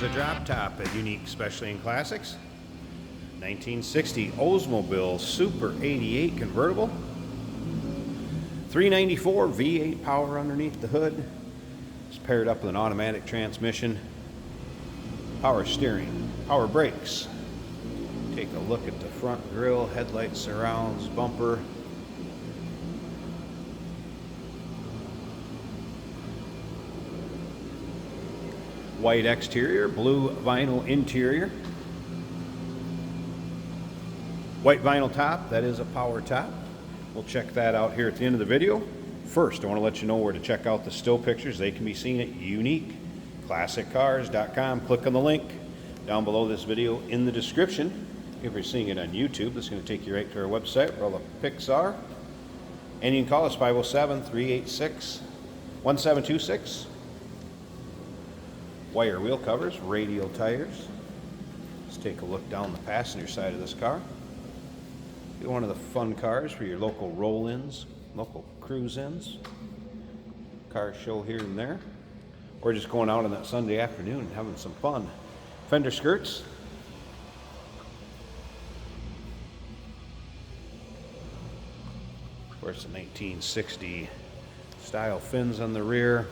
a drop top at Unique Specialty and Classics. 1960 Oldsmobile Super 88 convertible. 394 V8 power underneath the hood. It's paired up with an automatic transmission. Power steering, power brakes. Take a look at the front grille, headlight surrounds, bumper. White exterior, blue vinyl interior. White vinyl top, that is a power top. We'll check that out here at the end of the video. First, I want to let you know where to check out the still pictures. They can be seen at uniqueclassiccars.com. Click on the link down below this video in the description. If you're seeing it on YouTube, that's going to take you right to our website where all the pics are. And you can call us 507-386-1726. Wire wheel covers, radial tires. Let's take a look down the passenger side of this car. Get one of the fun cars for your local roll-ins, local cruise-ins. Car show here and there. Or just going out on that Sunday afternoon and having some fun. Fender skirts. Of course, the 1960 style fins on the rear.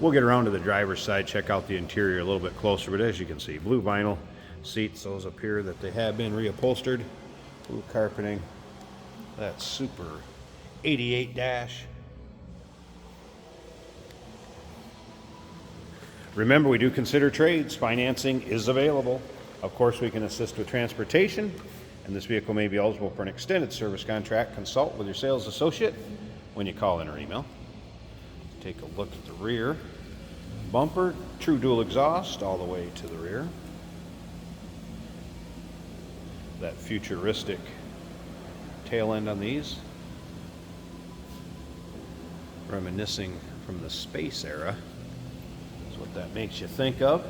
We'll get around to the driver's side, check out the interior a little bit closer, but as you can see, blue vinyl seats, those appear that they have been reupholstered. Blue carpeting. That Super 88 dash. Remember, we do consider trades. Financing is available. Of course, we can assist with transportation, and this vehicle may be eligible for an extended service contract. Consult with your sales associate when you call in or email. Take a look at the rear. Bumper, true dual exhaust all the way to the rear. That futuristic tail end on these. Reminiscing from the space era is what that makes you think of.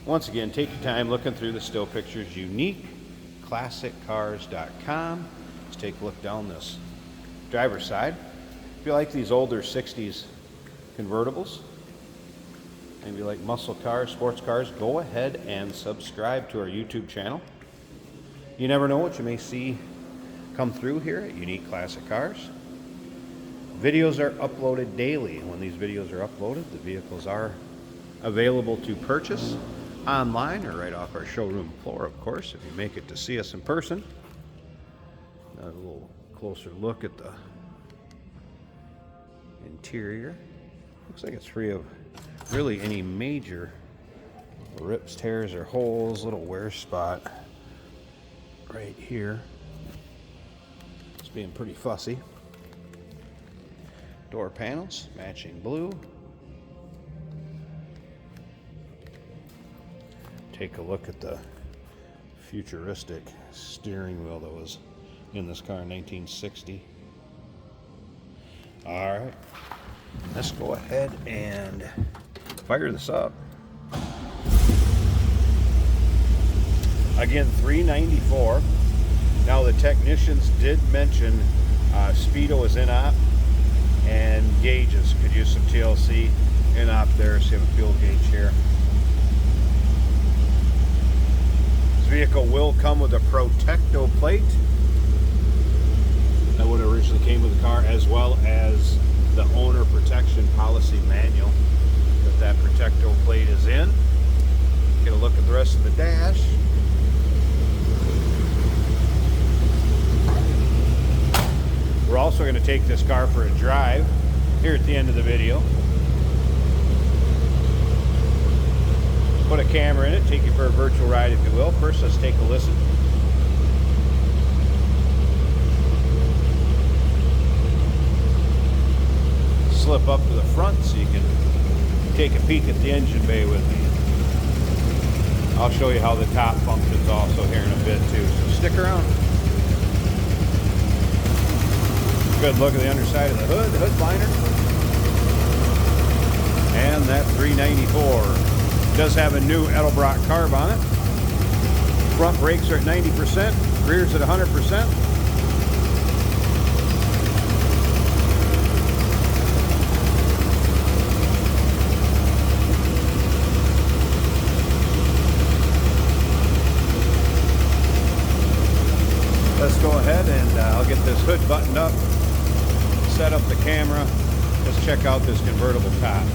Once again, take your time looking through the still pictures. uniqueclassiccars.com. Let's take a look down this driver's side. If you like these older 60s convertibles, maybe you like muscle cars, sports cars, go ahead and subscribe to our YouTube channel. You never know what you may see come through here at Unique Classic Cars. Videos are uploaded daily. When these videos are uploaded, the vehicles are available to purchase online or right off our showroom floor, of course, if you make it to see us in person. A little closer look at the interior. Looks like it's free of really any major rips, tears, or holes. Little wear spot right here. It's being pretty fussy. Door panels, matching blue. Take a look at the futuristic steering wheel that was in this car in 1960. All right, let's go ahead and fire this up. Again, 394. Now the technicians did mention speedo is in op and gauges. Could use some TLC in op there, so you have a fuel gauge here. This vehicle will come with a Protecto plate. That would originally came with the car, as well as the owner protection policy manual that Protecto plate is in. Get a look at the rest of the dash. We're also going to take this car for a drive here at the end of the video. Put a camera in it, take you for a virtual ride if you will. First, let's take a listen. Slip up to the front so you can take a peek at the engine bay with me. I'll show you how the top functions also here in a bit too, so stick around. Good look at the underside of the hood liner. And that 394 does have a new Edelbrock carb on it. Front brakes are at 90%, rear's at 100%. set up the camera, let's check out this convertible top.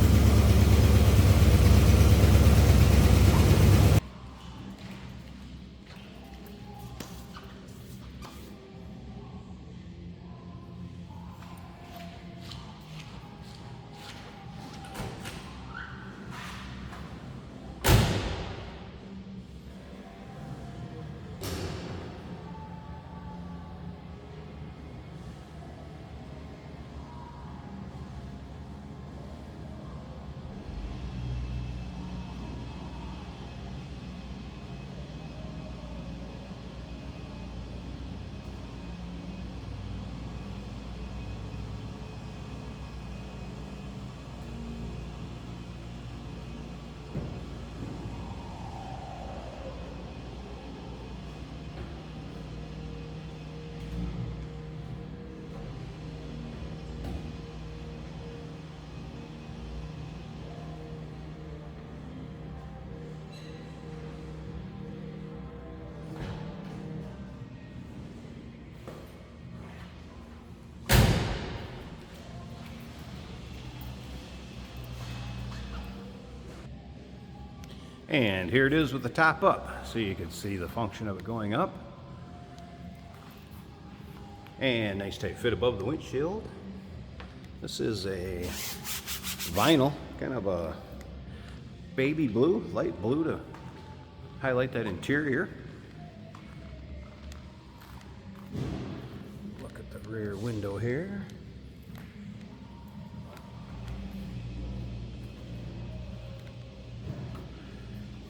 And here it is with the top up, so you can see the function of it going up. And nice tight fit above the windshield. This is a vinyl, kind of a baby blue, light blue to highlight that interior. Look at the rear window here.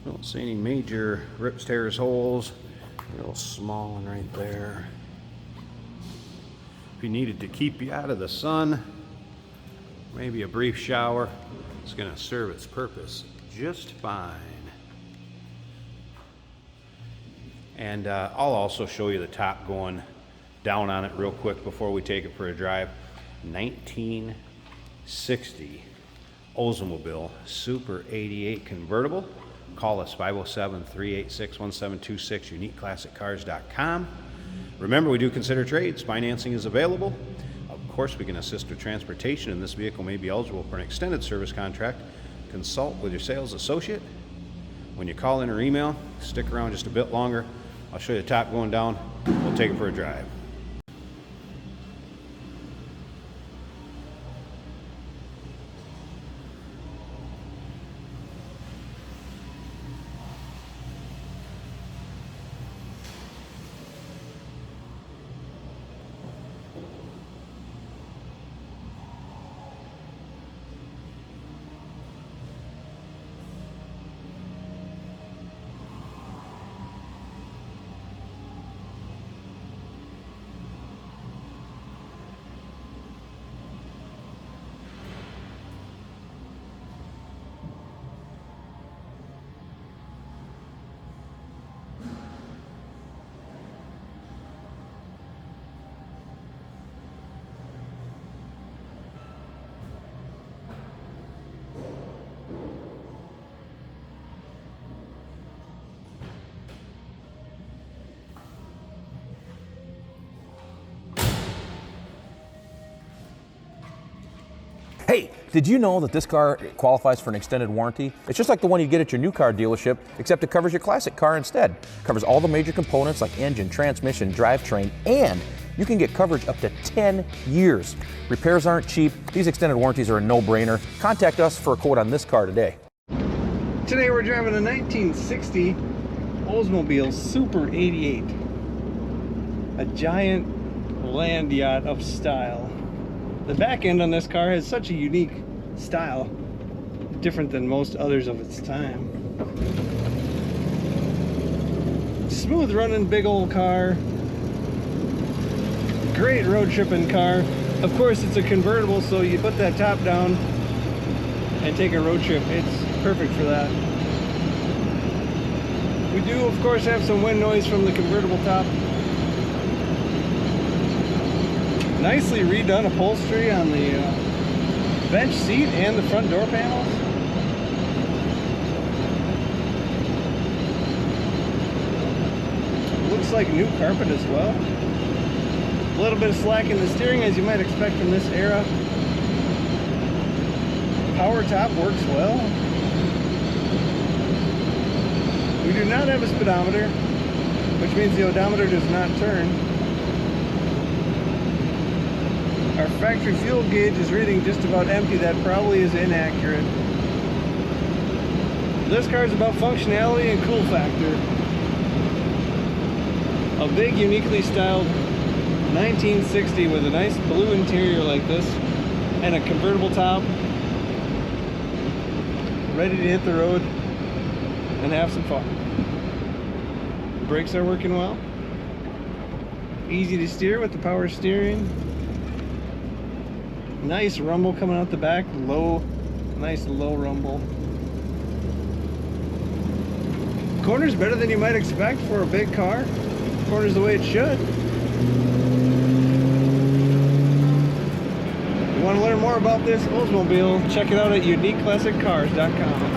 Don't see any major rips, tears, holes. A little small one right there. If you needed to keep you out of the sun, maybe a brief shower, it's going to serve its purpose just fine. And I'll also show you the top going down on it real quick before we take it for a drive. 1960 Oldsmobile Super 88 convertible. Call us 507-386-1726, uniqueclassiccars.com. Remember, we do consider trades. Financing is available. Of course, we can assist with transportation, and this vehicle may be eligible for an extended service contract. Consult with your sales associate. When you call in or email, stick around just a bit longer. I'll show you the top going down. We'll take it for a drive. Hey, did you know that this car qualifies for an extended warranty? It's just like the one you get at your new car dealership, except it covers your classic car instead. It covers all the major components like engine, transmission, drivetrain, and you can get coverage up to 10 years. Repairs aren't cheap. These extended warranties are a no-brainer. Contact us for a quote on this car today. Today we're driving a 1960 Oldsmobile Super 88. A giant land yacht of style. The back end on this car has such a unique style, different than most others of its time. Smooth running big old car. Great road tripping car. Of course it's a convertible, so you put that top down and take a road trip. It's perfect for that. We do of course have some wind noise from the convertible top. Nicely redone upholstery on the bench seat and the front door panels. Looks like new carpet as well. A little bit of slack in the steering, as you might expect from this era. Power top works well. We do not have a speedometer, which means the odometer does not turn. Our factory fuel gauge is reading just about empty. That probably is inaccurate. This car is about functionality and cool factor. A big, uniquely styled 1960 with a nice blue interior like this and a convertible top, ready to hit the road and have some fun. The brakes are working well. Easy to steer with the power steering. Nice rumble coming out the back, nice low rumble. Corner's better than you might expect for a big car. Corner's the way it should. If you want to learn more about this Oldsmobile, check it out at uniqueclassiccars.com.